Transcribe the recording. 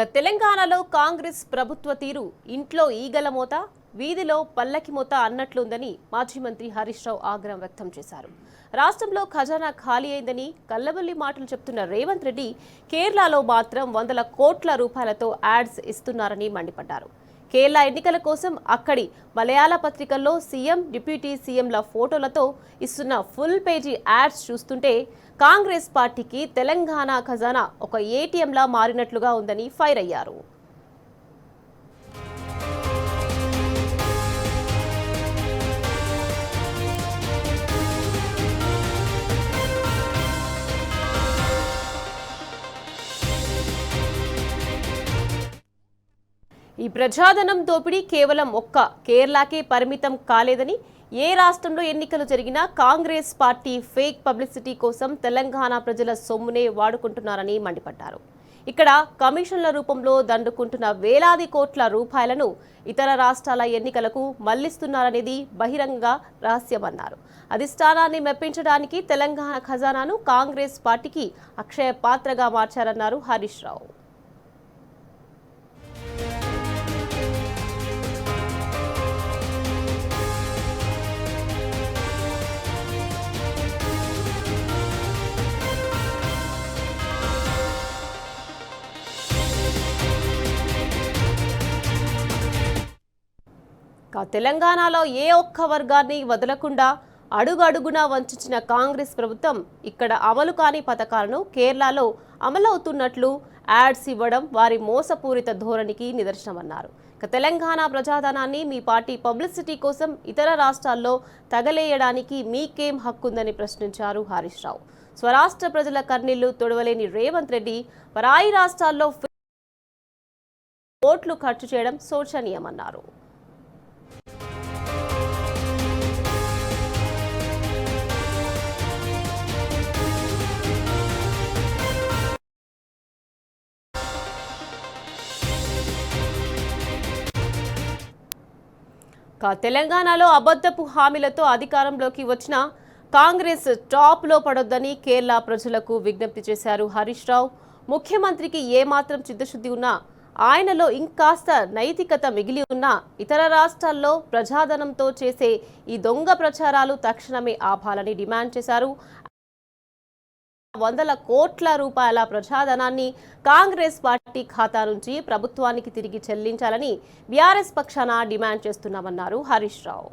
తెలంగాణలో కాంగ్రెస్ ప్రభుత్వ తీరు ఇంట్లో ఈగల మోత వీధిలో పల్లకి మోత అన్నట్లుందని మాజీ మంత్రి హరీష్ రావు ఆగ్రహం వ్యక్తం చేశారు. రాష్ట్రంలో ఖజానా ఖాళీ అయిందని కల్లబల్లి మాటలు చెప్తున్న రేవంత్ రెడ్డి కేరళలో మాత్రం వందల కోట్ల రూపాయలతో యాడ్స్ ఇస్తున్నారని మండిపడ్డారు. కేరళ ఎన్నికల కోసం అక్కడి మలయాళ పత్రికల్లో సీఎం, డిప్యూటీ సీఎంల ఫోటోలతో ఇస్తున్న ఫుల్ పేజీ యాడ్స్ చూస్తుంటే కాంగ్రెస్ పార్టీకి తెలంగాణ ఖజానా ఒక ఏటీఎంలా మారినట్లుగా ఉందని ఫైర్ అయ్యారు. ఈ ప్రజాధనం దోపిడీ కేవలం ఒక్క కేరళకే పరిమితం కాలేదని, ఏ రాష్ట్రంలో ఎన్నికలు జరిగినా కాంగ్రెస్ పార్టీ ఫేక్ పబ్లిసిటీ కోసం తెలంగాణ ప్రజల సొమ్మునే వాడుకుంటున్నారని మండిపడ్డారు. ఇక్కడ కమిషన్ల రూపంలో దండుకుంటున్న వేలాది కోట్ల రూపాయలను ఇతర రాష్ట్రాల ఎన్నికలకు మళ్లిస్తున్నారనేది బహిరంగ రహస్యమన్నారు. అధిష్టానాన్ని మెప్పించడానికి తెలంగాణ ఖజానాను కాంగ్రెస్ పార్టీకి అక్షయ పాత్రగా మార్చారన్నారు హరీష్ రావు. తెలంగాణలో ఏ ఒక్క వర్గాన్ని వదలకుండా అడుగడుగునా వంచిన కాంగ్రెస్ ప్రభుత్వం ఇక్కడ అమలు కాని పథకాలను కేరళలో అమలవుతున్నట్లు యాడ్స్ ఇవ్వడం వారి మోసపూరిత ధోరణికి నిదర్శనమన్నారు. తెలంగాణ ప్రజాధనాన్ని మీ పార్టీ పబ్లిసిటీ కోసం ఇతర రాష్ట్రాల్లో తగలేయడానికి మీకేం హక్కుందని ప్రశ్నించారు హరీష్ రావు. స్వరాష్ట్ర ప్రజల కన్నీళ్లు తొడవలేని రేవంత్ రెడ్డి పరాయి రాష్ట్రాల్లో కోట్లు ఖర్చు చేయడం శోచనీయమన్నారు. తెలంగాణలో అబద్ధపు హామీలతో అధికారంలోకి వచ్చిన కాంగ్రెస్ టాప్లో పడొద్దని కేరళ ప్రజలకు విజ్ఞప్తి చేశారు హరీష్ రావు. ముఖ్యమంత్రికి ఏమాత్రం చిత్తశుద్ధి ఉన్నా, ఆయనలో ఇంకాస్త నైతికత మిగిలి ఉన్నా ఇతర రాష్ట్రాల్లో ప్రజాధనంతో చేసే ఈ దొంగ ప్రచారాలు తక్షణమే ఆపాలని డిమాండ్ చేశారు. వందల కోట్ల రూపాయల ప్రజాధనాన్ని కాంగ్రెస్ పార్టీ ఖాతా నుంచి ప్రభుత్వానికి తిరిగి చెల్లించాలని బీఆర్ఎస్ పక్షాన డిమాండ్ చేస్తున్నామన్నారు హరీష్ రావు.